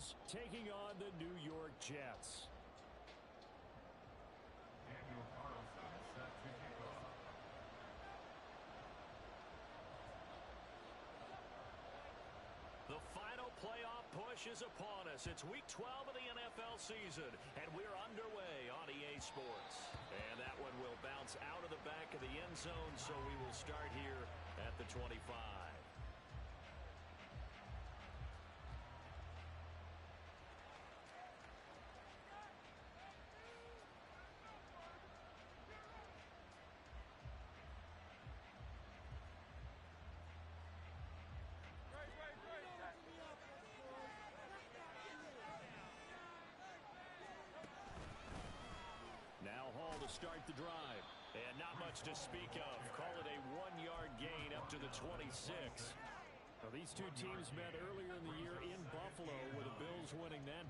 Bills taking on the New York Jets. Daniel Carlson set to kick off. The final playoff push is upon us. It's Week 12 of the NFL season, and we're underway on EA Sports. And that one will bounce out of the back of the end zone, so we will start here at the 25. Now Hall to start the drive. And not much to speak of. Call it a 1-yard gain up to the 26. Well, these two teams met earlier in the year in Buffalo, with the Bills winning then.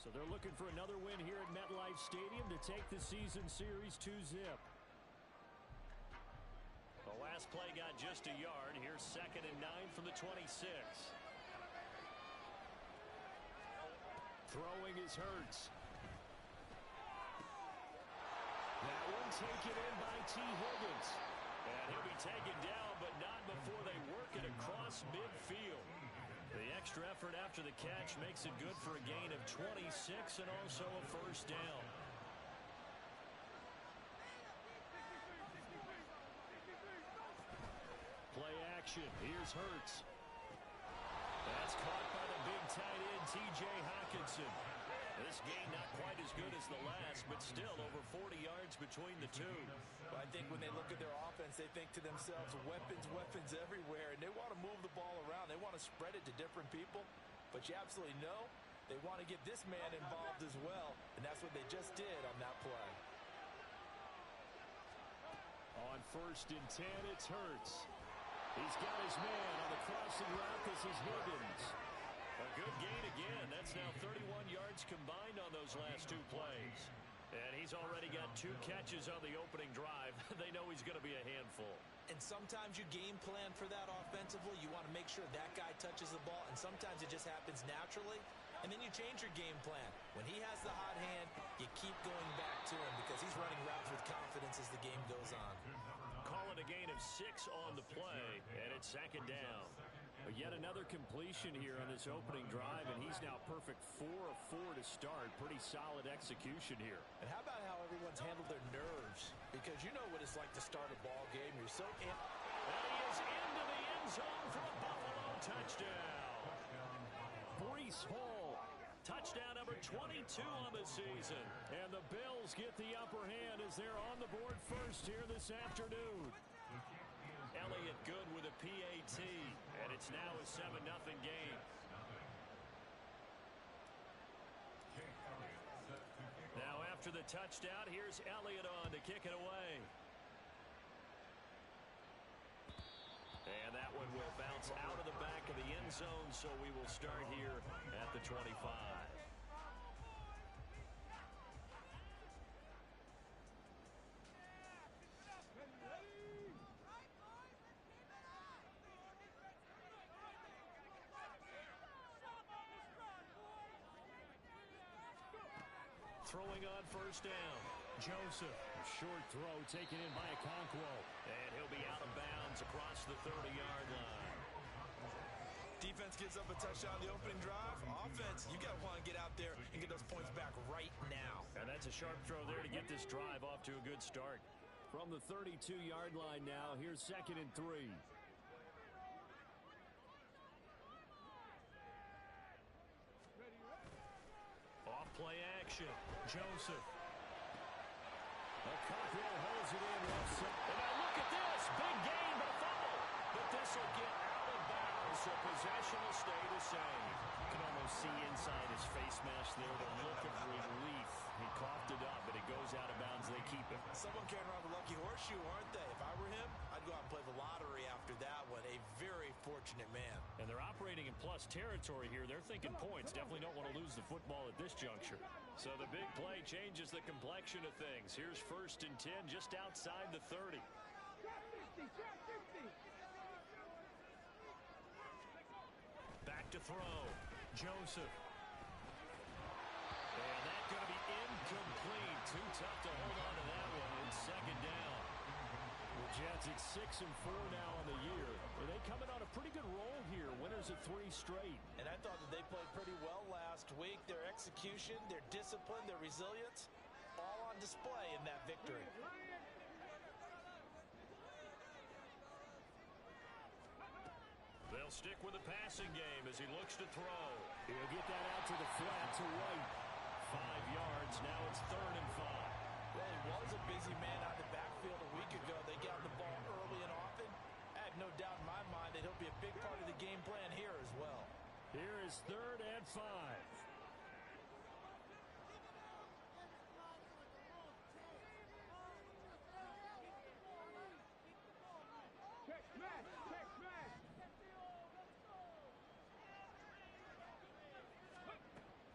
So they're looking for another win here at MetLife Stadium to take the season series 2-zip. The last play got just a yard. Here's 2nd and 9 from the 26. Throwing is Hurts. That one taken in by T. Higgins. And he'll be taken down, but not before they work it across midfield. The extra effort after the catch makes it good for a gain of 26 and also a first down. Play action. Here's Hurts. That's caught by the big tight end, T.J. Hockenson. This game not quite as good as the last, but still over 40 yards between the two. But I think when they look at their offense, they think to themselves, weapons, weapons everywhere, and they want to move the ball around. They want to spread it to different people, but you absolutely know they want to get this man involved as well, and that's what they just did on that play. On 1st and 10, it's Hurts. He's got his man on the crossing route. This is Higgins. A good gain again. That's now 31 yards combined on those last two plays. And he's already got 2 catches on the opening drive. They know he's going to be a handful. And sometimes you game plan for that offensively. You want to make sure that guy touches the ball, and sometimes it just happens naturally. And then you change your game plan. When he has the hot hand, you keep going back to him because he's running routes with confidence as the game goes on. Call it a gain of 6 on the play, and it's 2nd down. But yet another completion here on this opening drive, and he's now perfect 4 of 4 to start. Pretty solid execution here. And how about how everyone's handled their nerves? Because you know what it's like to start a ball game. You're so and he is into the end zone for a Buffalo touchdown. Breece Hall. Touchdown number 22 on the season. And the Bills get the upper hand as they're on the board first here this afternoon. Elliott good with a PAT. And it's now a 7-0 game. Now after the touchdown, here's Elliott on to kick it away. And that one will bounce out of the back of the end zone, so we will start here at the 25. Throwing on 1st down. Joseph, a short throw taken in by Okonkwo. And he'll be out of bounds across the 30-yard line. Defense gives up a touchdown on the opening drive. Offense, you got to want to get out there and get those points back right now. And that's a sharp throw there to get this drive off to a good start. From the 32-yard line now, here's 2nd and 3. Off play action. Joseph. Okonkwo it in left side. And now look at this. Big gain, but a fumble. But this will get out of bounds, so possession will stay the same. You can almost see inside his face mask there the look of relief. He coughed it up, but it goes out of bounds. They keep it. Someone carrying around the lucky horseshoe, aren't they? If I were him, I'd go out and play the lottery after that one. A very fortunate man. And they're operating in plus territory here. They're thinking points. Definitely don't want to lose the football at this juncture. So the big play changes the complexion of things. Here's 1st and 10 just outside the 30. Back to throw. Joseph. And that's going to be incomplete. Too tough to hold on to that one. And 2nd down. The Jets at 6-4 now on the year. And they coming on a pretty good roll here. Winners of 3 straight. And I thought that they played pretty well last week. Their execution, their discipline, their resilience, all on display in that victory. They'll stick with the passing game as he looks to throw. He'll get that out to the flat to White. 5 yards. Now it's 3rd and 5. Well, he was a busy man out of the backfield a week ago. They got the ball early and often. I have no doubt in my mind that he'll be a big part of the game plan here as well. Here is 3rd and 5.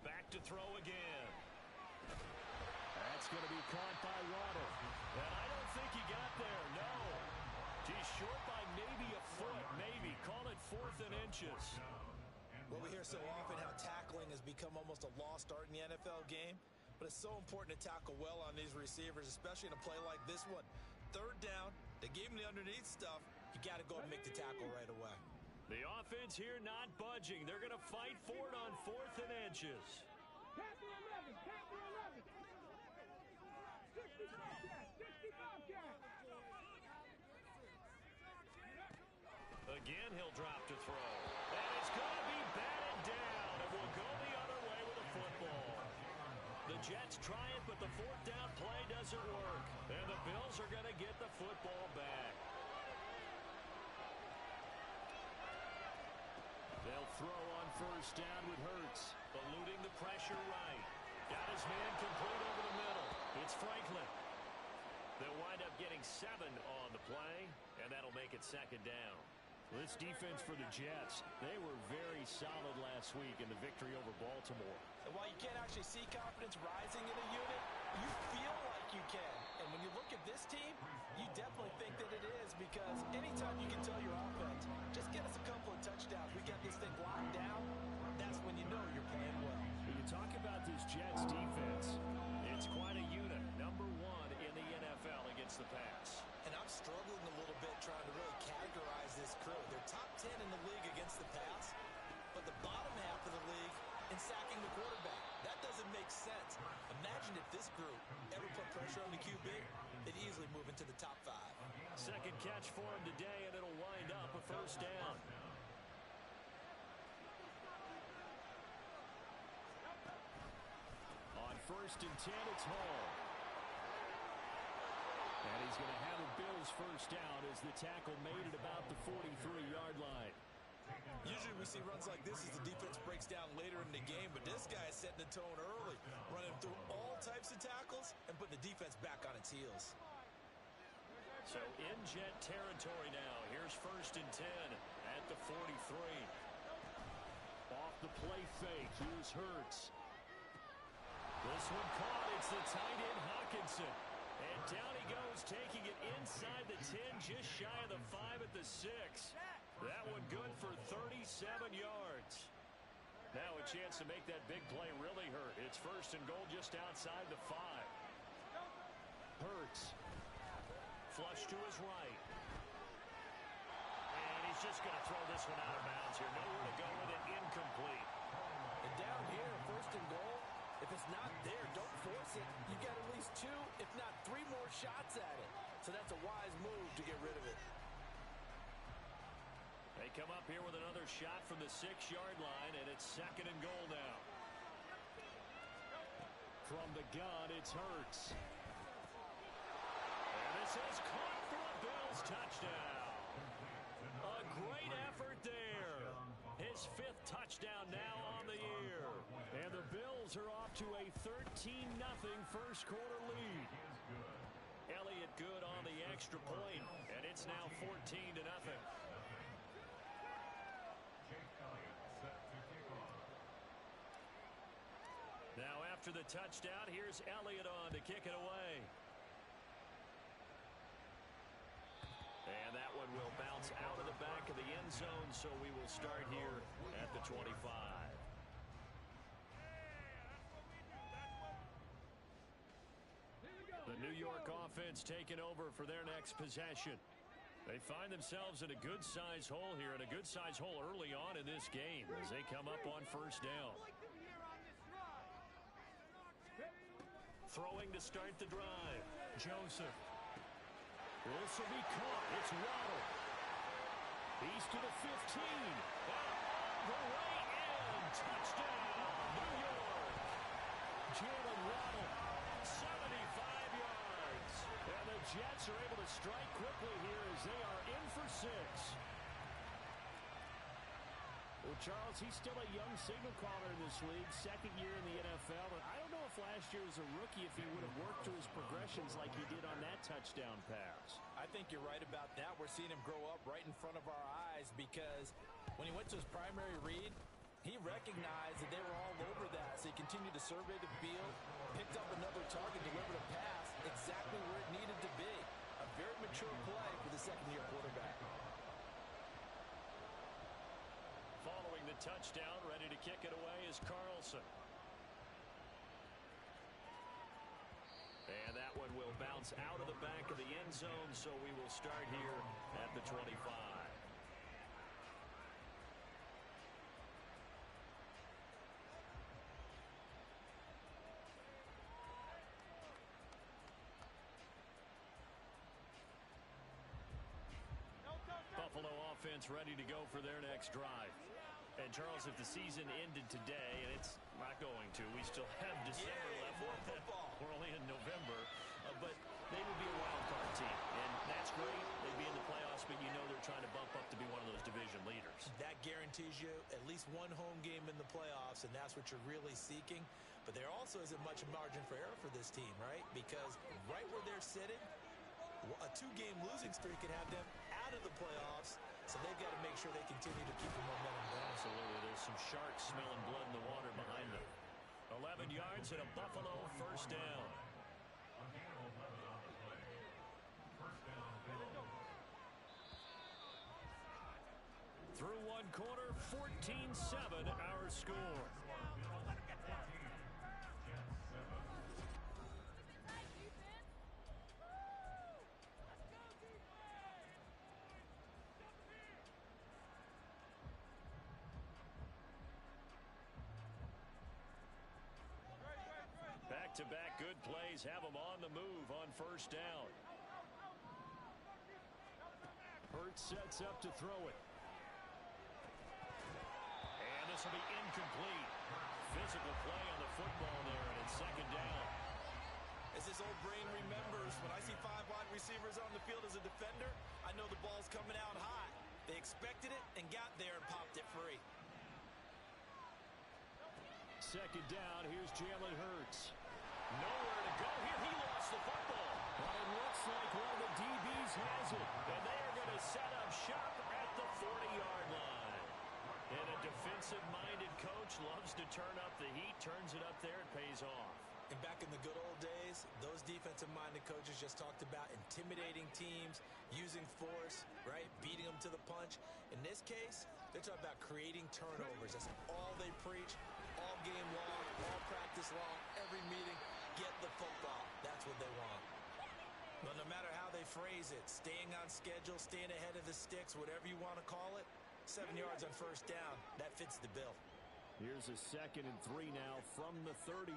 Back to throw again. That's going to be caught by Waddle. And I don't think he got there, no. He's short by maybe a foot, maybe. Call it 4th and inches. Well, we hear so often how tackling has become almost a lost art in the NFL game, but it's so important to tackle well on these receivers, especially in a play like this one. 3rd down, they gave him the underneath stuff. You got to go and make the tackle right away. The offense here not budging. They're going to fight for it on 4th and inches. Again, he'll drop to throw. And it's going to be batted down. And will go the other way with the football. The Jets try it, but the 4th down play doesn't work. And the Bills are going to get the football back. They'll throw on 1st down with Hurts. Eluding the pressure right. Got his man complete over the middle. It's Franklin. They'll wind up getting 7 on the play, and that'll make it 2nd down. This defense for the Jets, they were very solid last week in the victory over Baltimore. And while you can't actually see confidence rising in a unit, you feel like you can. And when you look at this team, you definitely think that it is, because anytime you can tell your offense, just get us a couple of touchdowns, we got this thing locked down, that's when you know you're playing well. When you talk about this Jets defense, it's quite a unit. Number 1 in the NFL against the pass. And I'm struggling a little bit trying to really categorize this crew. They're top 10 in the league against the pass, but the bottom half of the league in sacking the quarterback. That doesn't make sense. Imagine if this group ever put pressure on the QB, they'd easily move into the top 5. 2nd catch for him today, and it'll wind up a 1st down. On 1st and 10, it's Hall. And he's going to have a Bills 1st down as the tackle made at about the 43-yard line. Usually we see runs like this as the defense breaks down later in the game, but this guy is setting the tone early, running through all types of tackles and putting the defense back on its heels. So in Jet territory now. Here's 1st and 10 at the 43. Off the play fake, here's Hurts. This one caught. It's the tight end Hockenson. And down he goes, taking it inside the 10, just shy of the 5 at the 6. That one good for 37 yards. Now a chance to make that big play really hurt. It's 1st and goal just outside the 5. Hurts. Flush to his right. And he's just going to throw this one out of bounds here. Nowhere to go with it. Incomplete. And down here, 1st and goal, if it's not there, don't force it. You got at least 2, if not 3 more shots at it. So that's a wise move to get rid of it. They come up here with another shot from the 6-yard line, and it's 2nd and goal now. From the gun, it's Hurts. And this touchdown now on the year. And the Bills are off to a 13-0 first quarter lead. Elliott good on the extra point, and it's now 14-0. Now after the touchdown, here's Elliott on to kick it away. And that one will bounce out of the back of the end zone, so we will start here at the 25. The New York offense taking over for their next possession. They find themselves in a good-sized hole here, and a good-sized hole early on in this game as they come up on first down. Throwing to start the drive. Joseph. This will be caught. It's Waddle. He's to the 15. And all the way in. Touchdown, New York. Jalen Waddle, 75 yards. And the Jets are able to strike quickly here as they are in for 6. Well, Charles, he's still a young signal caller in this league, second year in the NFL. And I don't know if last year as a rookie if he would have worked through his progressions like he did on that touchdown pass. I think you're right about that. We're seeing him grow up right in front of our eyes because when he went to his primary read, he recognized that they were all over that. So he continued to survey the field, picked up another target, delivered a pass exactly where it needed to be. A very mature play for the second-year quarterback. Following the touchdown, ready to kick it away is Carlson. And that one will bounce out of the back of the end zone, so we will start here at the 25. Buffalo offense ready to go for their next drive. And, Charles, if the season ended today, and it's not going to, we still have December left. We're only in November. But they would be a wild card team. And that's great. They'd be in the playoffs, but you know they're trying to bump up to be one of those division leaders. That guarantees you at least one home game in the playoffs, and that's what you're really seeking. But there also isn't much margin for error for this team, right? Because right where they're sitting, a 2-game losing streak could have them out of the playoffs. So they've got to make sure they continue to keep the momentum going. Absolutely. There's some sharks smelling blood in the water behind them. 11 yards and a Buffalo first down. Through one quarter, 14-7 our score. Back-to-back good plays have them on the move on first down. Hurts sets up to throw it. And this will be incomplete. Physical play on the football there, and it's second down. As this old brain remembers, when I see 5 wide receivers on the field as a defender, I know the ball's coming out high. They expected it and got there and popped it free. Second down, here's Jalen Hurts. Nowhere to go here. He lost the football. But it looks like one of the DBs has it. And they are going to set up shop at the 40-yard line. And a defensive-minded coach loves to turn up the heat, turns it up there, and pays off. And back in the good old days, those defensive-minded coaches just talked about intimidating teams, using force, right, beating them to the punch. In this case, they're talking about creating turnovers. That's all they preach, all game long, all practice long, every meeting. Get the football. That's what they want. But no matter how they phrase it, staying on schedule, staying ahead of the sticks, whatever you want to call it, 7 yards on first down, that fits the bill. Here's a 2nd and 3 now from the 33.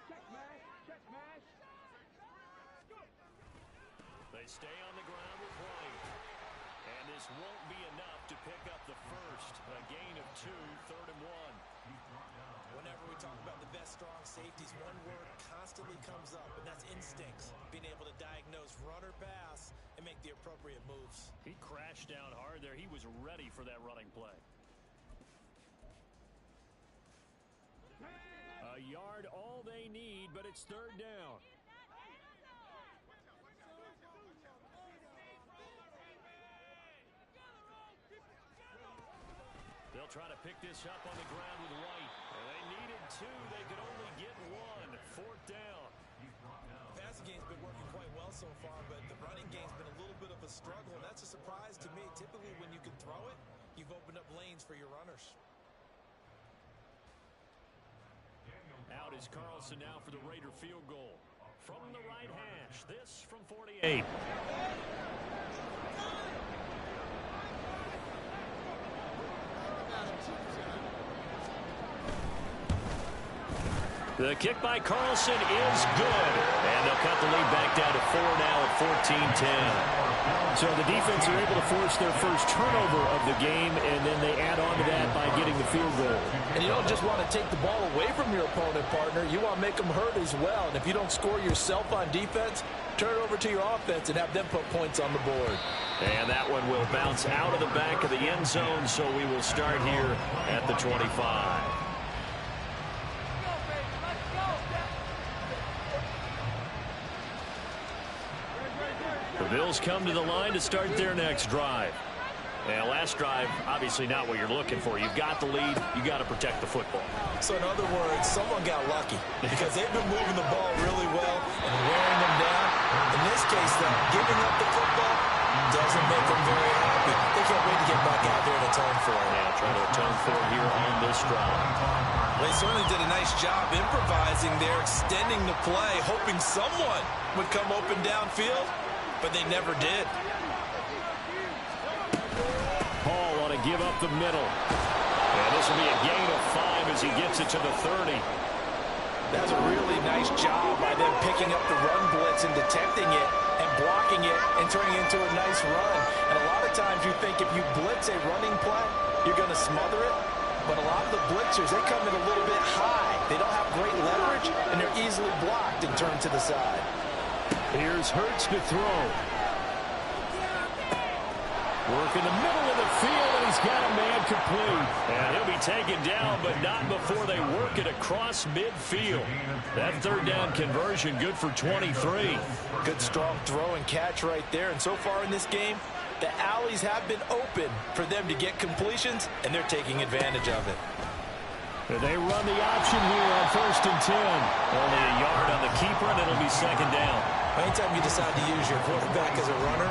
Check mash, check mash. They stay on the ground with White. And this won't be enough to pick up the first. A gain of 2, 3rd and 1. Whenever we talk about the best strong safeties, one word constantly comes up, and that's instincts. Being able to diagnose run or pass and make the appropriate moves. He crashed down hard there. He was ready for that running play. A yard all they need, but it's third down. They'll try to pick this up on the ground with White. And they needed two. They could only get one. Fourth down. The passing game's been working quite well so far, but the running game's been a little bit of a struggle, and that's a surprise to me. Typically, when you can throw it, you've opened up lanes for your runners. Out is Carlson now for the Raider field goal. From the right hash, this from 48. The kick by Carlson is good. And they'll cut the lead back down to 4 now at 14-10. So the defense are able to force their first turnover of the game, and then they add on to that by getting the field goal. And you don't just want to take the ball away from your opponent, partner. You want to make them hurt as well. And if you don't score yourself on defense, turn it over to your offense and have them put points on the board. And that one will bounce out of the back of the end zone, so we will start here at the 25. The Bills come to the line to start their next drive. And last drive, obviously not what you're looking for. You've got the lead. You got to protect the football. So in other words, someone got lucky because they've been moving the ball really well and wearing them down. In this case, though, giving up the football doesn't make them very happy. They can't wait to get back out there and atone for it. Yeah, trying to atone for it here on this drive. Well, they certainly did a nice job improvising there, extending the play, hoping someone would come open downfield, but they never did. Paul want to give up the middle. And this will be a gain of 5 as he gets it to the 30. That's a really nice job by them picking up the run blitz and detecting it and blocking it and turning it into a nice run. And a lot of times you think if you blitz a running play, you're going to smother it. But a lot of the blitzers, they come in a little bit high. They don't have great leverage, and they're easily blocked and turned to the side. Here's Hurts to throw. Work in the middle of the field, and he's got a man complete. And he'll be taken down, but not before they work it across midfield. That third down conversion good for 23. Good strong throw and catch right there. And so far in this game, the alleys have been open for them to get completions, and they're taking advantage of it. And they run the option here on 1st and 10. Only a yard on the keeper, and it'll be second down. Anytime you decide to use your quarterback as a runner,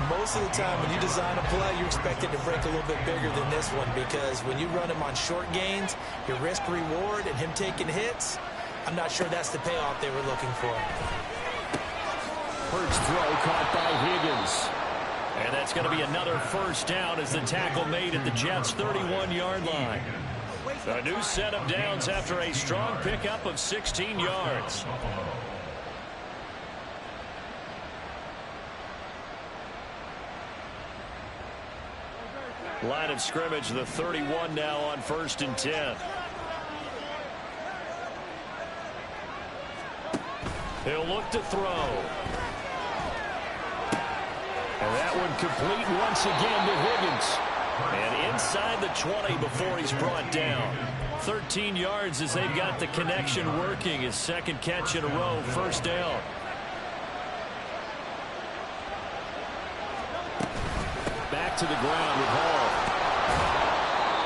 most of the time when you design a play, you expect it to break a little bit bigger than this one, because when you run him on short gains, your risk-reward and him taking hits, I'm not sure that's the payoff they were looking for. Hurts throw caught by Higgins. And that's going to be another first down as the tackle made at the Jets' 31-yard line. A new set of downs after a strong pickup of 16 yards. Line of scrimmage, the 31 now on 1st and 10. He'll look to throw. And that one complete once again to Higgins. And inside the 20 before he's brought down. 13 yards as they've got the connection working. His second catch in a row, first down. Back to the ground with Hall.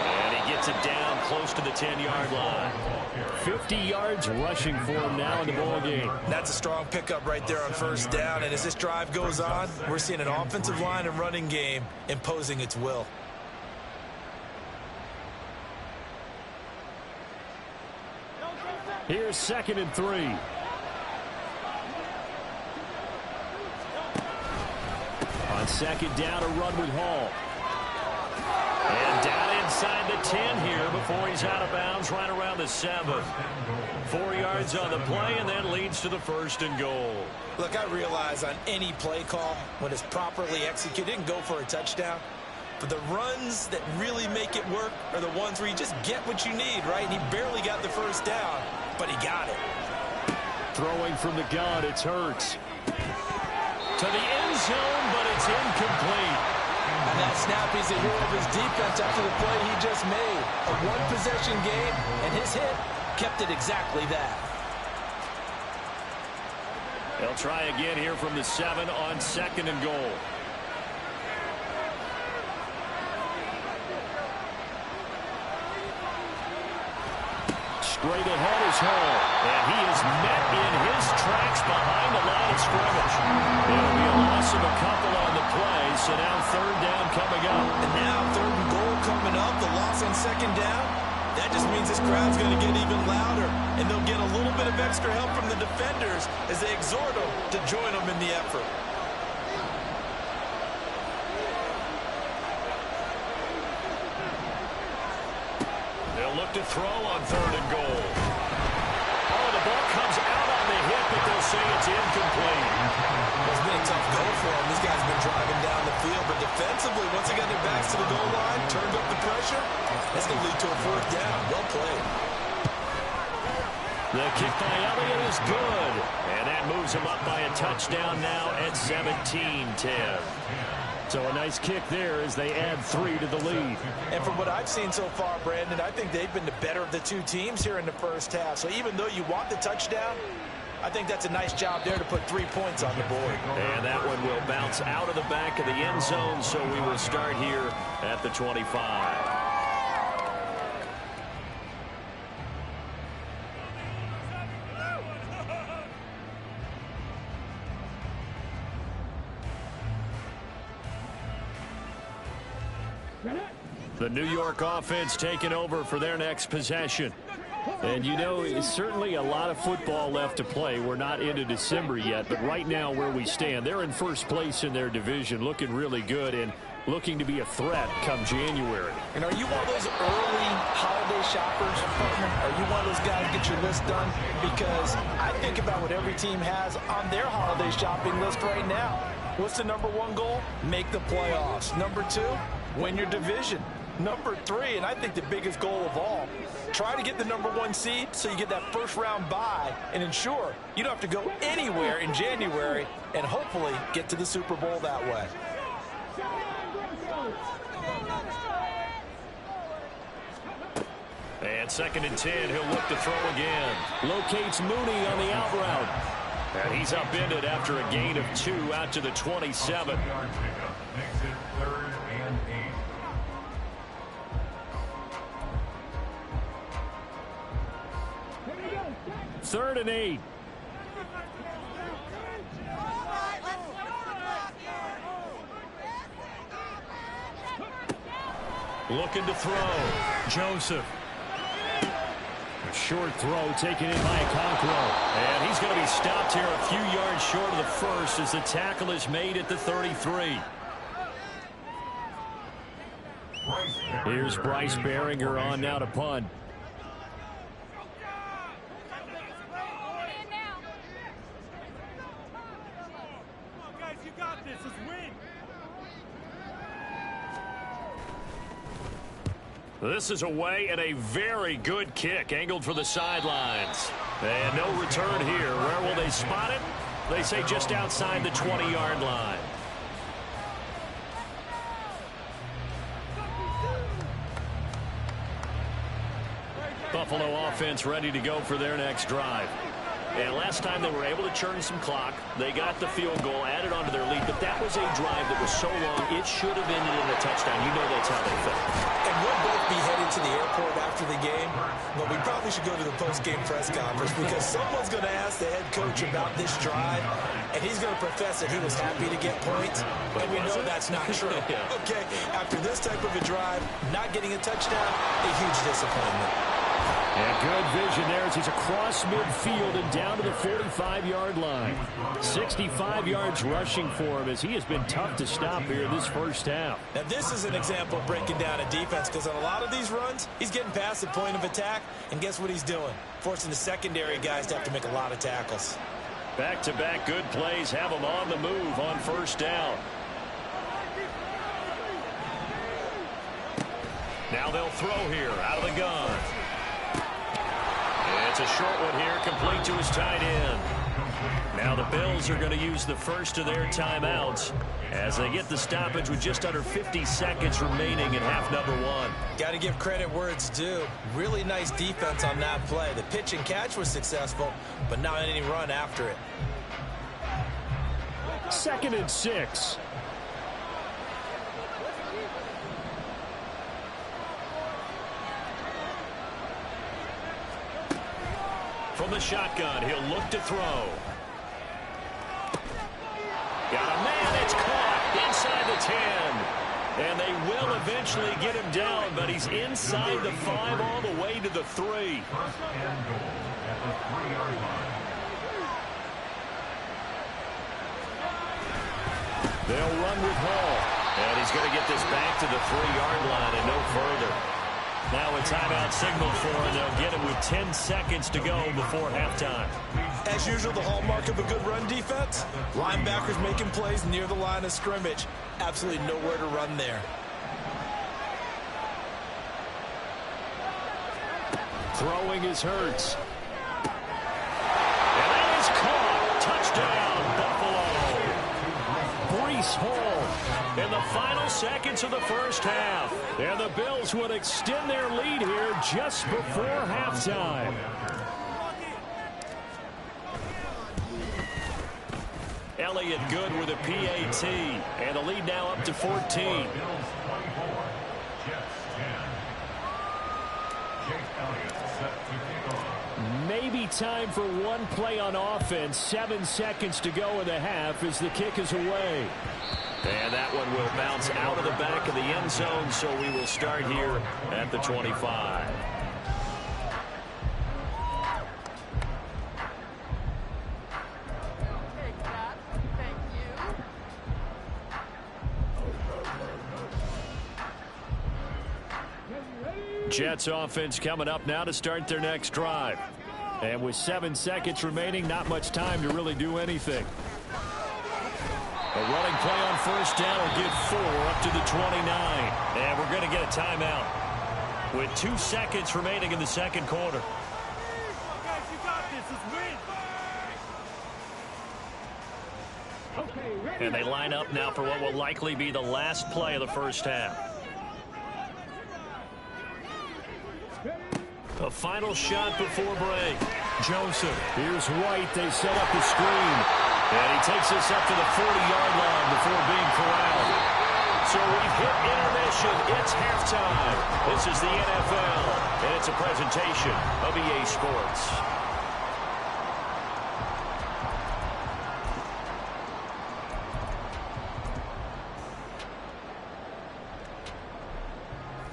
And he gets it down close to the 10-yard line. 50 yards rushing for him now in the ballgame. That's a strong pickup right there on first down. And as this drive goes on, we're seeing an offensive line and running game imposing its will. Here's 2nd and 3. On second down, a run with Hall. And down inside the 10 here before he's out of bounds right around the 7. 4 yards on the play, and that leads to the 1st and goal. Look, I realize on any play call, when it's properly executed, and go for a touchdown. But the runs that really make it work are the ones where you just get what you need, right? And he barely got the first down, but he got it. Throwing from the gun, it's Hurts. To the end zone, but it's incomplete. And that snap, he's a hero of his defense after the play he just made. A one-possession game, and his hit kept it exactly that. They'll try again here from the 7 on 2nd and goal. Straight ahead is Hall, and he is met in his tracks behind the line of scrimmage. It'll be a loss of a couple on the play, so now 3rd down coming up. And now 3rd and goal coming up, the loss on 2nd down. That just means this crowd's going to get even louder, and they'll get a little bit of extra help from the defenders as they exhort them to join them in the effort. They'll look to throw on 3rd and goal. Oh, the ball comes out on the hit, but they'll say it's incomplete. It's been a tough go for them. These guys have been driving down the field, but defensively, once they got their backs to the goal line, turned up the pressure, that's going to lead to a 4th down. Well played. The kick by Elliott is good, and that moves him up by a touchdown now at 17-10. So a nice kick there as they add 3 to the lead. And from what I've seen so far, Brandon, I think they've been the better of the two teams here in the first half. So even though you want the touchdown, I think that's a nice job there to put 3 points on the board. And that one will bounce out of the back of the end zone, so we will start here at the 25. The New York offense taking over for their next possession. And, you know, it's certainly a lot of football left to play. We're not into December yet, but right now where we stand, they're in first place in their division, looking really good and looking to be a threat come January. And are you one of those early holiday shoppers, partner? Are you one of those guys get your list done? Because I think about what every team has on their holiday shopping list right now. What's the #1 goal? Make the playoffs. #2, win your division. #3, and I think the biggest goal of all, try to get the #1 seed so you get that first-round bye and ensure you don't have to go anywhere in January and hopefully get to the Super Bowl that way. And 2nd and 10, he'll look to throw again. Locates Mooney on the out route. And he's upended after a gain of 2 out to the 27. Makes it 3rd and 8. 3rd and 8. Looking to throw. Joseph. A short throw taken in by Okonkwo. And he's going to be stopped here a few yards short of the first as the tackle is made at the 33. Here's Bryce Baringer on now to punt. This is away and a very good kick angled for the sidelines. And no return here. Where will they spot it? They say just outside the 20-yard line. Buffalo offense ready to go for their next drive. And last time they were able to churn some clock. They got the field goal, added on to their lead. But that was a drive that was so long, it should have ended in a touchdown. You know that's how they felt. And we'll both be headed to the airport after the game. But we probably should go to the post-game press conference because someone's going to ask the head coach about this drive. And he's going to profess that he was happy to get points. And we know that's not true. Yeah. Okay, after this type of a drive, not getting a touchdown, a huge disappointment. And good vision there as he's across midfield and down to the 45-yard line. 65 yards rushing for him as he has been tough to stop here in this first half. Now this is an example of breaking down a defense because on a lot of these runs, he's getting past the point of attack, and guess what he's doing? Forcing the secondary guys to have to make a lot of tackles. Back-to-back good plays have him on the move on first down. Now they'll throw here out of the gun. It's a short one here, complete to his tight end. Now the Bills are going to use the first of their timeouts as they get the stoppage with just under 50 seconds remaining in half number one. Got to give credit where it's due. Really nice defense on that play. The pitch and catch was successful, but not any run after it. 2nd and 6. From the shotgun, he'll look to throw. Got a man, it's caught inside the 10. And they will eventually get him down, but he's inside the 5 all the way to the 3. 1st and goal at the 3-yard line. They'll run with Hall. And he's going to get this back to the 3-yard line and no further. Now a timeout signal for him. They'll get it with 10 seconds to go before halftime. As usual, the hallmark of a good run defense, linebackers making plays near the line of scrimmage. Absolutely nowhere to run there. Throwing is Hurts. And that is caught. Touchdown, Buffalo. Breece Hall. In the final seconds of the first half. And the Bills would extend their lead here just before halftime. Elliott good with a PAT. And the lead now up to 14. Bills 24, Jets 10. Jake Elliott set to kick off. Maybe time for one play on offense. 7 seconds to go in the half as the kick is away. And that one will bounce out of the back of the end zone, so we will start here at the 25. Jets offense coming up now to start their next drive. And with 7 seconds remaining, not much time to really do anything. A running play on first down will get 4 up to the 29. And we're going to get a timeout with 2 seconds remaining in the second quarter. And they line up now for what will likely be the last play of the first half. A final shot before break. Joseph. Here's White. They set up the screen. And he takes us up to the 40-yard line before being corralled. So we've hit intermission. It's halftime. This is the NFL, and it's a presentation of EA Sports.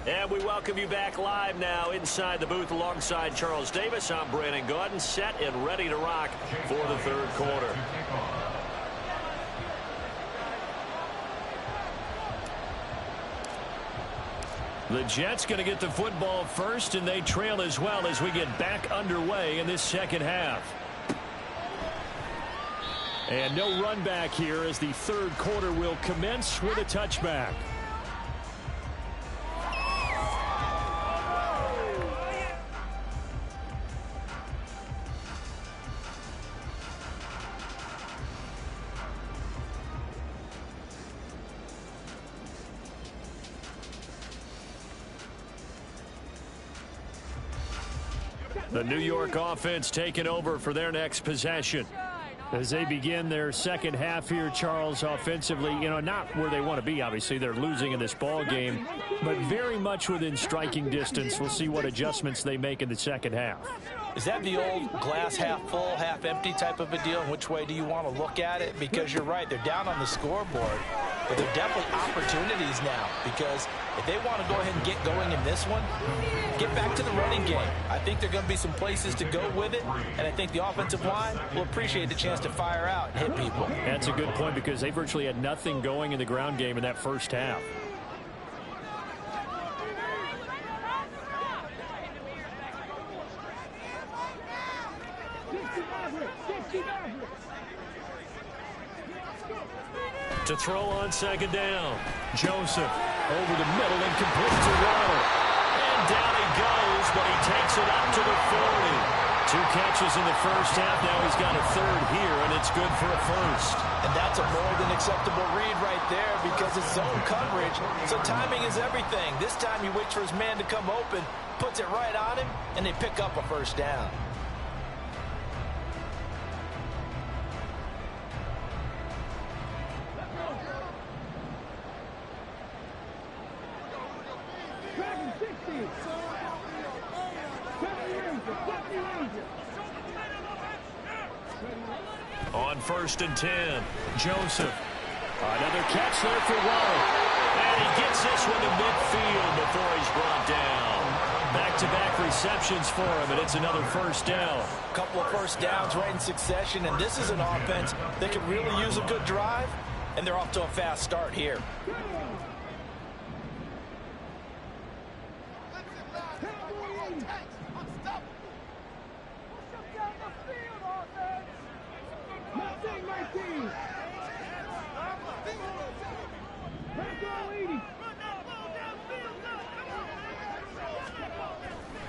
And we welcome you back live now inside the booth alongside Charles Davis. I'm Brandon Gaudin, set and ready to rock for the third quarter. The Jets going to get the football first, and they trail as well as we get back underway in this second half. And no run back here as the third quarter will commence with a touchback. The New York offense taking over for their next possession. As they begin their second half here, Charles, offensively, not where they want to be, obviously. They're losing in this ball game, but very much within striking distance. We'll see what adjustments they make in the second half. Is that the old glass half full, half empty type of a deal? And which way do you want to look at it? Because you're right, they're down on the scoreboard, but they're definitely opportunities now. Because if they want to go ahead and get going in this one, get back to the running game. I think there are going to be some places to go with it, and I think the offensive line will appreciate the chance to fire out and hit people. That's a good point because they virtually had nothing going in the ground game in that first half. To throw on second down. Joseph over the middle and complete to Waddle. And down he goes, but he takes it up to the 40. 2 catches in the first half. Now he's got a third here, and it's good for a first. And that's a more than acceptable read right there because it's zone coverage, so timing is everything. This time he waits for his man to come open, puts it right on him, and they pick up a first down. On 1st and 10, Joseph. Another catch there for Waddle. And he gets this one to midfield before he's brought down. Back-to-back receptions for him, and it's another first down. A couple of first downs right in succession, and this is an offense that could really use a good drive, and they're off to a fast start here.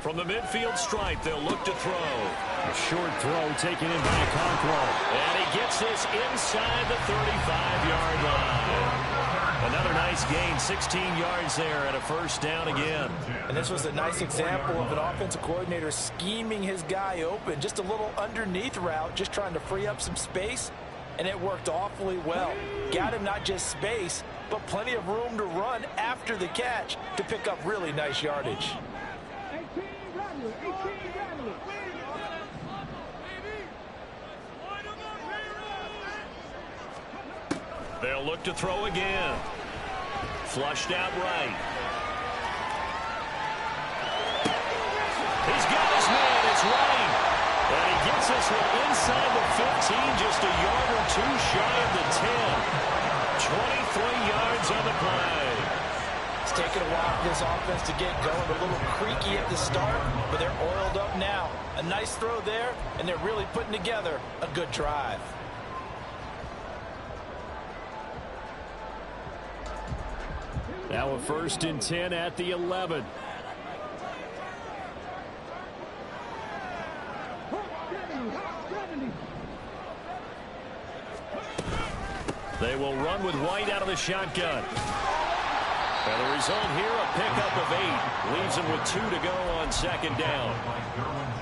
From the midfield stripe, they'll look to throw. A short throw taken in by Conquo. And he gets this inside the 35-yard line. Another nice gain, 16 yards there, and a first down again. And this was a nice example of an offensive coordinator scheming his guy open. Just a little underneath route, just trying to free up some space, and it worked awfully well. Got him not just space, but plenty of room to run after the catch to pick up really nice yardage. They'll look to throw again. Flushed out right. He's got his man. It's running. And he gets this one inside the 15, just a yard or two shy of the 10. 23 yards on the play. It's taken a while for this offense to get going. A little creaky at the start, but they're oiled up now. A nice throw there, and they're really putting together a good drive. Now a 1st and 10 at the 11. They will run with White out of the shotgun. And the result here, a pickup of 8. Leaves them with 2 to go on 2nd down.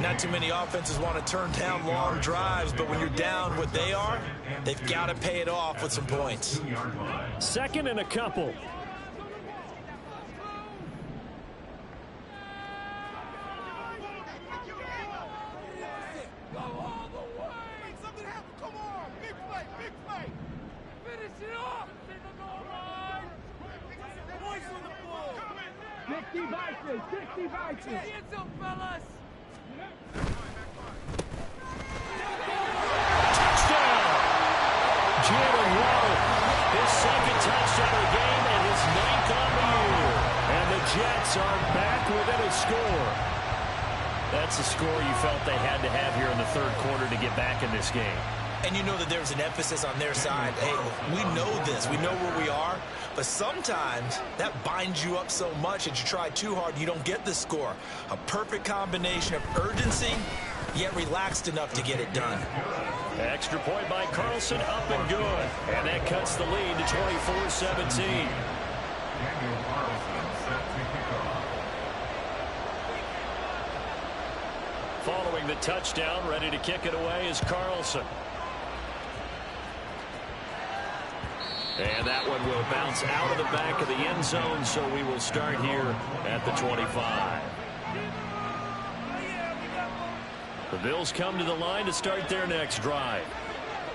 Not too many offenses want to turn down long drives, but when you're down what they are, they've got to pay it off with some points. 2nd and a couple. That's the score you felt they had to have here in the 3rd quarter to get back in this game. And you know that there's an emphasis on their side. Hey, we know this. We know where we are. But sometimes that binds you up so much that you try too hard, you don't get the score. A perfect combination of urgency, yet relaxed enough to get it done. Extra point by Carlson, up and good. And that cuts the lead to 24-17. Following the touchdown, ready to kick it away is Carlson. And that one will bounce out of the back of the end zone, so we will start here at the 25. The Bills come to the line to start their next drive.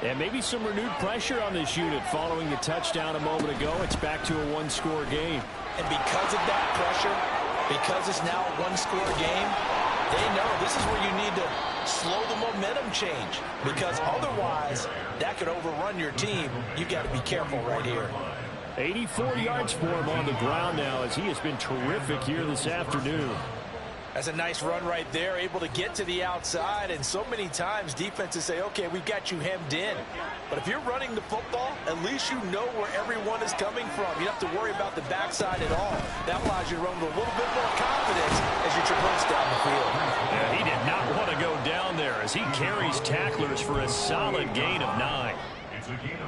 And maybe some renewed pressure on this unit following the touchdown a moment ago. It's back to a 1-score game. And because of that pressure, because it's now a 1-score game, they know this is where you need to slow the momentum change, because otherwise that could overrun your team. You've got to be careful right here. 84 yards for him on the ground now, as he has been terrific here this afternoon. That's a nice run right there, able to get to the outside, and so many times defenses say, okay, we've got you hemmed in. But if you're running the football, at least you know where everyone is coming from. You don't have to worry about the backside at all. That allows you to run with a little bit more confidence as you traverse down the field. Yeah, he did not want to go down there as he carries tacklers for a solid gain of 9.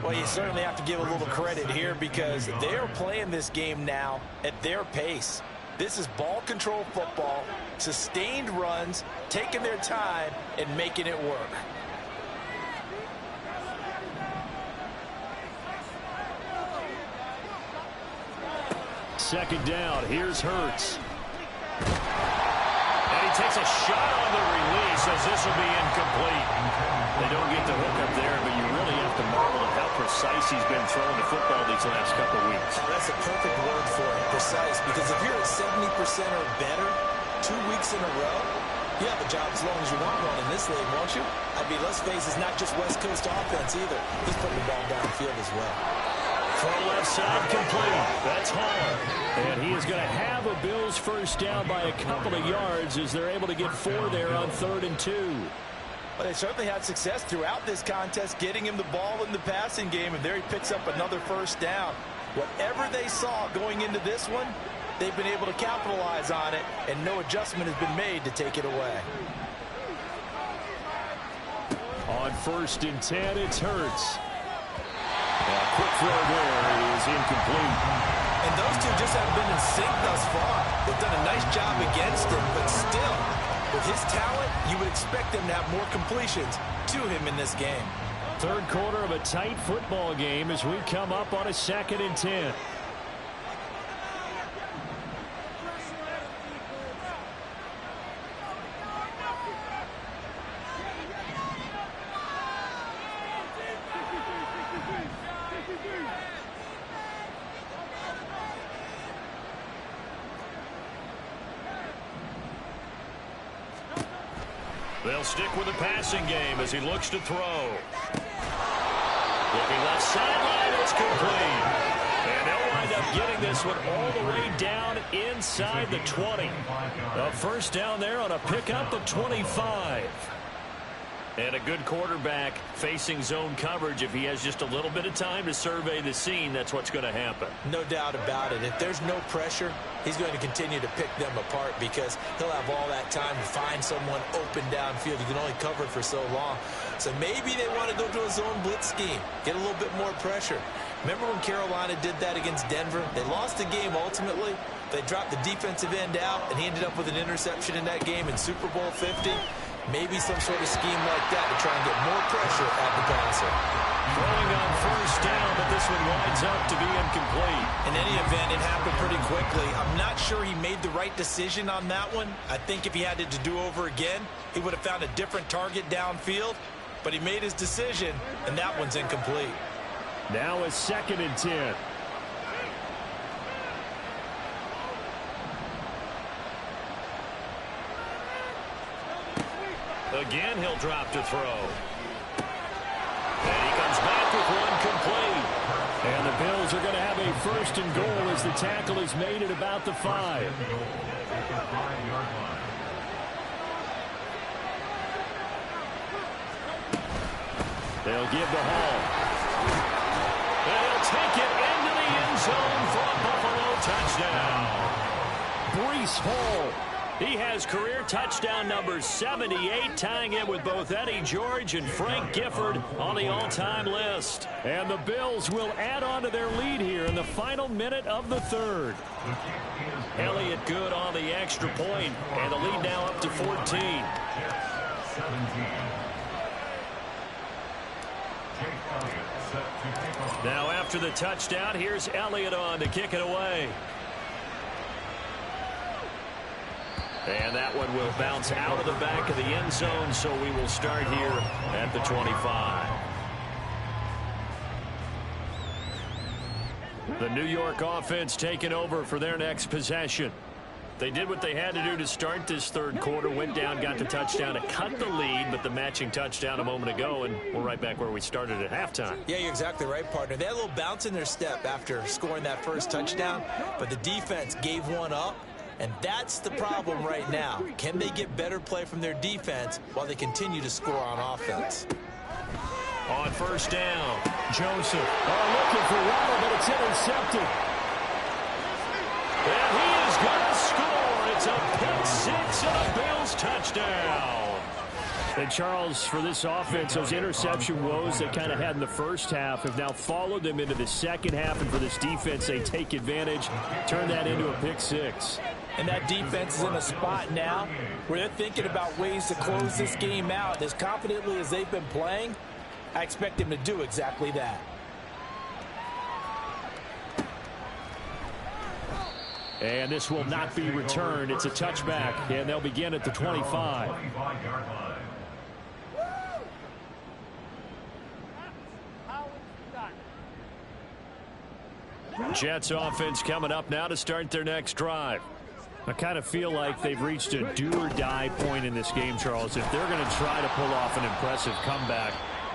Well, you certainly have to give a little credit here because they're playing this game now at their pace. This is ball control football, sustained runs, taking their time, and making it work. Second down, here's Hurts. And he takes a shot on the release as this will be incomplete. They don't get the hook up there, but you really have to marvel at how precise he's been throwing the football these last couple of weeks. That's a perfect word for it, precise, because if you're at 70% or better 2 weeks in a row, you have a job as long as you want one in this league, won't you? I mean, let's face it, it's not just West Coast offense either. He's putting the ball downfield as well. Throw left side complete. That's Hall. And he is going to have a Bills first down by a couple of yards as they're able to get 4 there on 3rd and 2. Well, they certainly had success throughout this contest getting him the ball in the passing game, and there he picks up another first down. Whatever they saw going into this one, they've been able to capitalize on it, and no adjustment has been made to take it away. On 1st and 10, it's Hurts. A quick throw there is incomplete. And those two just haven't been in sync thus far. They've done a nice job against him, but still, with his talent, you would expect them to have more completions to him in this game. Third quarter of a tight football game as we come up on a 2nd and 10. They'll stick with the passing game as he looks to throw. Looking left sideline, it's complete. And they'll wind up getting this one all the way down inside the 20. A first down there on a pickup of 25. And a good quarterback facing zone coverage. If he has just a little bit of time to survey the scene, that's what's going to happen. No doubt about it. If there's no pressure, he's going to continue to pick them apart because he'll have all that time to find someone open downfield. You can only cover it for so long. So maybe they want to go to a zone blitz scheme, get a little bit more pressure. Remember when Carolina did that against Denver? They lost the game ultimately. They dropped the defensive end out, and he ended up with an interception in that game in Super Bowl 50. Maybe some sort of scheme like that to try and get more pressure at the passer. Throwing on first down, but this one winds up to be incomplete. In any event, it happened pretty quickly. I'm not sure he made the right decision on that one. I think if he had it to do over again, he would have found a different target downfield. But he made his decision, and that one's incomplete. Now a 2nd and 10. Again, he'll drop to throw. And he comes back with one complete. And the Bills are going to have a 1st and goal as the tackle is made at about the 5. They'll give the Hall. And he'll take it into the end zone for a Buffalo touchdown. Breece Hall. He has career touchdown number 78, tying it with both Eddie George and Frank Gifford on the all-time list. And the Bills will add on to their lead here in the final minute of the 3rd. Elliott good on the extra point, and the lead now up to 14. Now after the touchdown, here's Elliott on to kick it away. And that one will bounce out of the back of the end zone, so we will start here at the 25. The New York offense taking over for their next possession. They did what they had to do to start this 3rd quarter, went down, got the touchdown to cut the lead, but the matching touchdown a moment ago, and we're right back where we started at halftime. Yeah, you're exactly right, partner. They had a little bounce in their step after scoring that first touchdown, but the defense gave one up. And that's the problem right now. Can they get better play from their defense while they continue to score on offense? On first down, Joseph. Looking for Waddle, but it's intercepted. And he is going to score. It's a pick six and a Bills touchdown. And Charles, for this offense, those interception woes they kind of had in the first half have now followed them into the second half. And for this defense, they take advantage, turn that into a pick six. And that defense is in a spot now where they're thinking about ways to close this game out. As confidently as they've been playing, I expect them to do exactly that. And this will not be returned. It's a touchback, and they'll begin at the 25. Jets offense coming up now to start their next drive. I kind of feel like they've reached a do-or-die point in this game, Charles. If they're going to try to pull off an impressive comeback,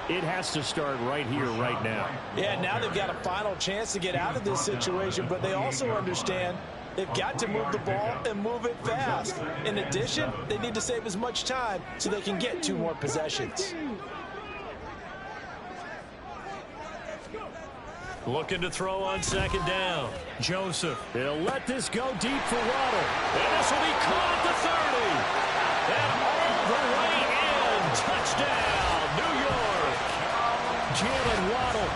it has to start right here, right now. Yeah, now they've got a final chance to get out of this situation, but they also understand they've got to move the ball and move it fast. In addition, they need to save as much time so they can get 2 more possessions. Looking to throw on second down. Joseph. They'll let this go deep for Waddle. And this will be caught at the 30. And all the way in. Touchdown, New York. Jalen Waddle.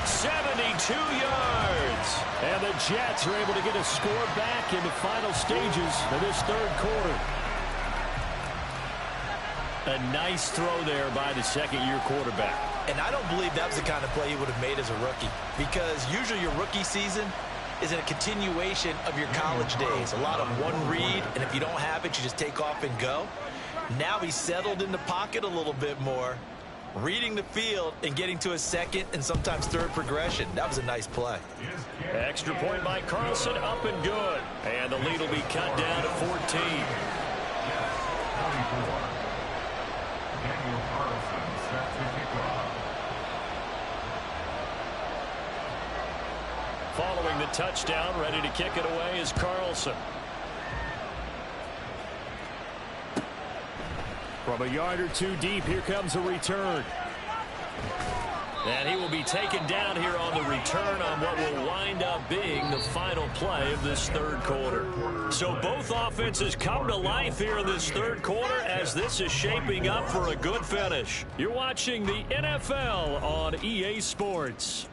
72 yards. And the Jets are able to get a score back in the final stages of this third quarter. A nice throw there by the second-year quarterback. And I don't believe that was the kind of play he would have made as a rookie, because usually your rookie season is in a continuation of your college days. A lot of one read, and if you don't have it, you just take off and go. Now he's settled in the pocket a little bit more, reading the field and getting to a second and sometimes third progression. That was a nice play. Extra point by Carlson, up and good. And the lead will be cut down to 14. Daniel Carlson set to kick off. Following the touchdown, ready to kick it away is Carlson. From a yard or 2 deep, here comes a return. And he will be taken down here on the return on what will wind up being the final play of this third quarter. So both offenses come to life here in this third quarter as this is shaping up for a good finish. You're watching the NFL on EA Sports.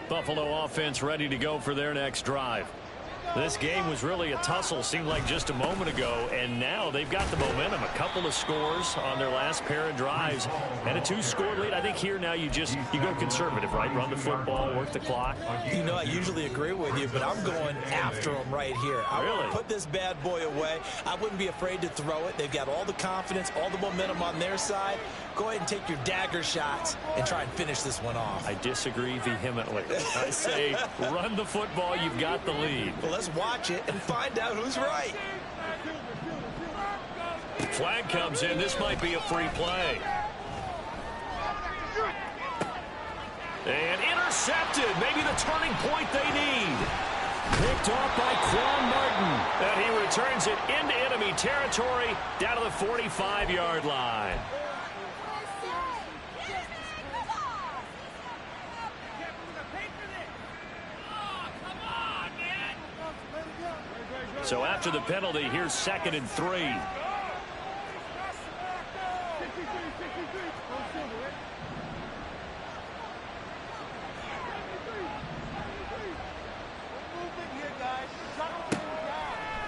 Buffalo offense ready to go for their next drive. This game was really a tussle, seemed like just a moment ago, and now they've got the momentum. A couple of scores on their last pair of drives, and a 2-score lead. I think here now you go conservative, right? Run the football, work the clock. You know, I usually agree with you, but I'm going after them right here. I want to put this bad boy away. I wouldn't be afraid to throw it. They've got all the confidence, all the momentum on their side. Go ahead and take your dagger shots and try and finish this one off. I disagree vehemently. I say run the football. You've got the lead. Well, let's watch it and find out who's right. Flag comes in. This might be a free play. And intercepted. Maybe the turning point they need. Picked off by Quan Martin. And he returns it into enemy territory down to the 45-yard line. So after the penalty, here's 2nd and 3.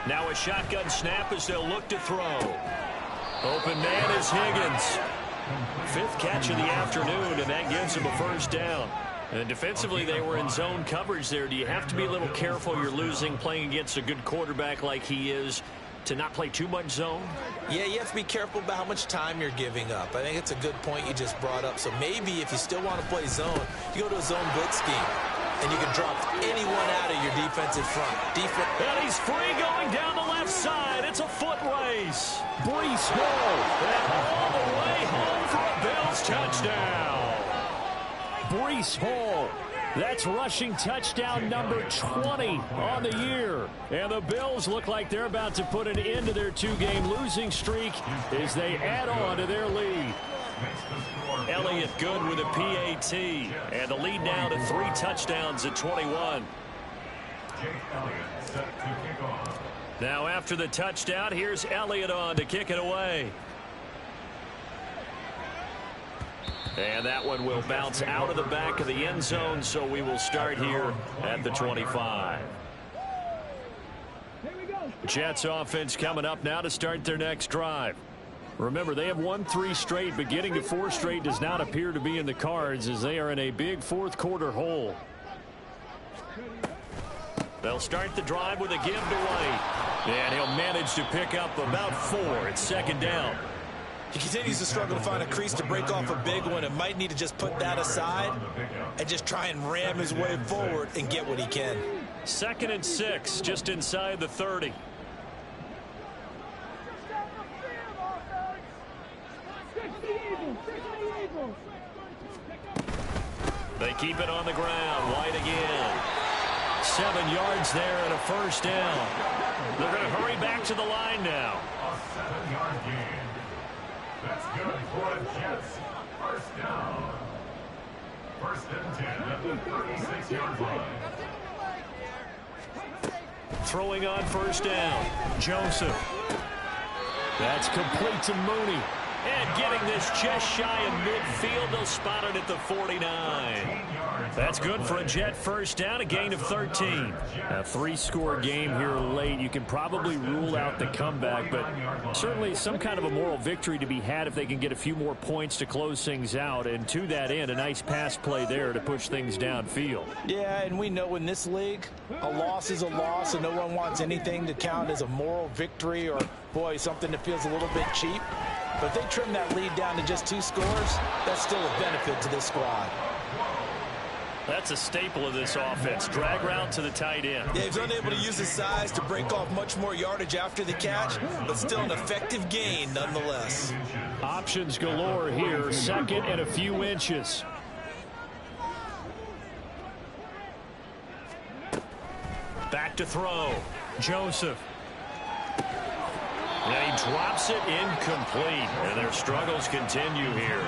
Now a shotgun snap as they'll look to throw. Open man is Higgins. 5th catch of the afternoon, and that gives him a first down. And defensively, they were in zone coverage there. Do you have to be a little careful? You're losing, playing against a good quarterback like he is, to not play too much zone? Yeah, you have to be careful about how much time you're giving up. I think it's a good point you just brought up. So maybe if you still want to play zone, you go to a zone blitz scheme, and you can drop anyone out of your defensive front. And he's free going down the left side. It's a foot race. Breece Hall. And all the way home for a Bill Bills touchdown. Breece Hall. That's rushing touchdown number 20 on the year. And the Bills look like they're about to put an end to their two-game losing streak as they add on to their lead. Elliott good with a PAT. And the lead now to 3 touchdowns at 21. Now after the touchdown, here's Elliott on to kick it away. And that one will bounce out of the back of the end zone, so we will start here at the 25. Jets offense coming up now to start their next drive. Remember, they have won 3 straight, but getting to 4 straight does not appear to be in the cards as they are in a big fourth-quarter hole. They'll start the drive with a give to White. And he'll manage to pick up about 4. It's second down. He continues to struggle to find a crease to break off a big one and might need to just put that aside and just try and ram his way forward and get what he can. 2nd and 6, just inside the 30. They keep it on the ground. White again. 7 yards there and a first down. They're going to hurry back to the line now. A 7-yard gain. That's good for the Jets. First down. 1st and 10 at the 36-yard line. Throwing on first down. Joseph. That's complete to Mooney. And getting this just shy of midfield. They'll spot it at the 49. That's good for a Jet first down, a gain of 13. A 3-score game here late. You can probably rule out the comeback, but certainly some kind of a moral victory to be had if they can get a few more points to close things out. And to that end, a nice pass play there to push things downfield. Yeah, and we know in this league, a loss is a loss, and no one wants anything to count as a moral victory or, boy, something that feels a little bit cheap. But if they trim that lead down to just 2 scores, that's still a benefit to this squad. That's a staple of this offense. Drag route to the tight end. Yeah, he's unable to use his size to break off much more yardage after the catch, but still an effective gain nonetheless. Options galore here. 2nd and a few inches. Back to throw. Joseph. And he drops it incomplete. And their struggles continue here.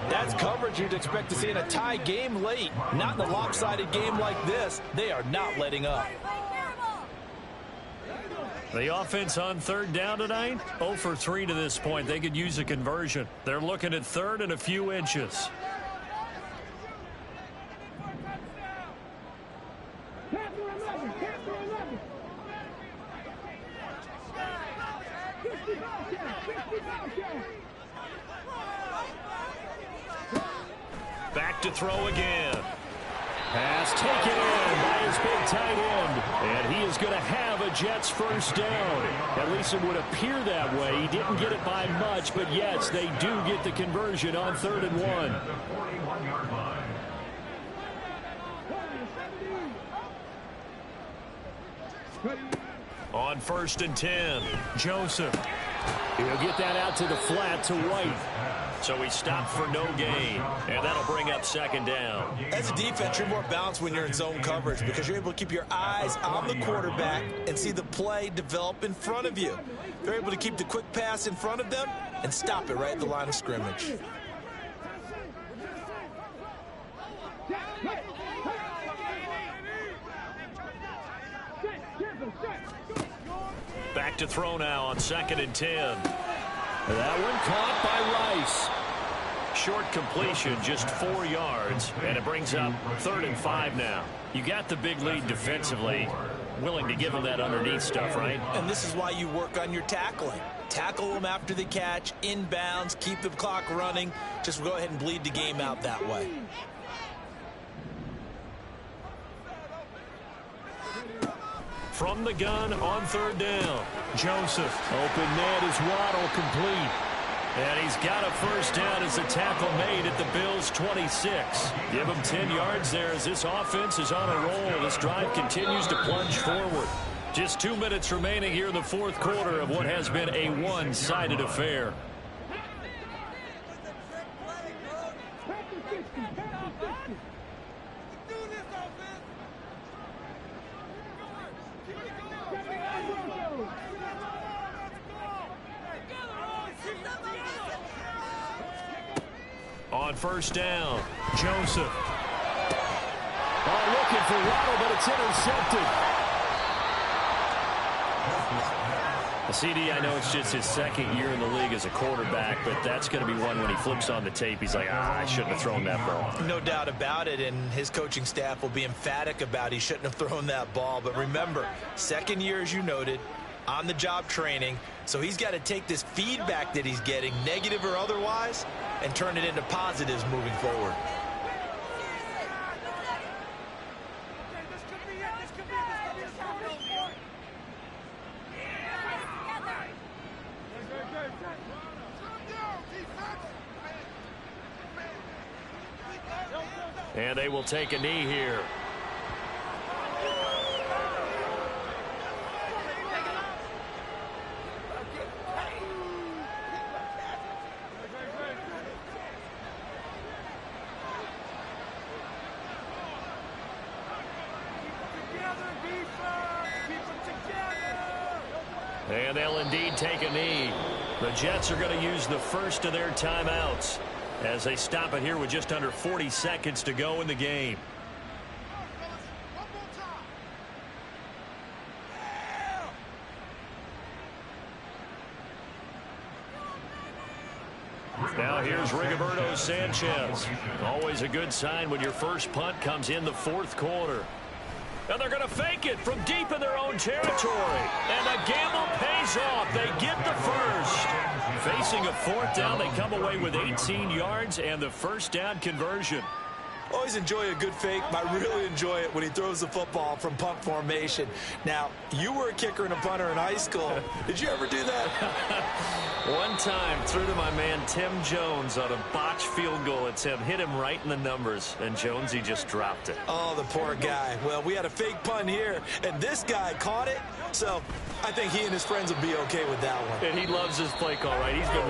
That's coverage you'd expect to see in a tie game late. Not in a lopsided game like this. They are not letting up. The offense on 3rd down tonight, 0 for 3 to this point. They could use a conversion. They're looking at 3rd and a few inches. Back to throw again. Pass taken in by his big tight end. And he is going to have a Jets first down. At least it would appear that way. He didn't get it by much, but yes, they do get the conversion on 3rd and 1. On 1st and 10, Joseph. He'll get that out to the flat to White. So he stopped for no gain, and that'll bring up 2nd down. As a defense, you're more balanced when you're in zone coverage because you're able to keep your eyes on the quarterback and see the play develop in front of you. You're able to keep the quick pass in front of them and stop it right at the line of scrimmage. Back to throw now on 2nd and 10. That one caught by Rice. Short completion, just 4 yards, and it brings up 3rd and 5 now. You got the big lead defensively. Willing to give them that underneath stuff, right? And this is why you work on your tackling. Tackle them after the catch, inbounds, keep the clock running. Just go ahead and bleed the game out that way. From the gun on 3rd down, Joseph. Open man is Waddle, complete. And he's got a first down as the tackle made at the Bills' 26. Give him 10 yards there as this offense is on a roll. This drive continues to plunge forward. Just 2 minutes remaining here in the 4th quarter of what has been a one-sided affair. on first down. Joseph. Looking for Waddle, but it's intercepted. CD, I know it's just his second year in the league as a quarterback, but that's going to be one when he flips on the tape. He's like, I shouldn't have thrown that ball. No doubt about it, and his coaching staff will be emphatic about he shouldn't have thrown that ball. But remember, second year, as you noted, on-the-job training, so he's got to take this feedback that he's getting, negative or otherwise, and turn it into positives moving forward. And they will take a knee here. And they'll indeed take a knee. The Jets are going to use the first of their timeouts as they stop it here with just under 40 seconds to go in the game. Now here's Rigoberto Sanchez. Always a good sign when your first punt comes in the fourth quarter. And they're going to fake it from deep in their own territory. And the gamble pays off. They get the first. Facing a fourth down, they come away with 18 yards and the first down conversion. Always enjoy a good fake, but I really enjoy it when he throws the football from punt formation. Now, you were a kicker and a punter in high school. Did you ever do that? One time, threw to my man Tim Jones on a botched field goal attempt. Hit him right in the numbers, and Jonesy just dropped it. Oh, the poor guy. Well, we had a fake punt here, and this guy caught it. So I think he and his friends will be okay with that one. And he loves his play call, right? He's been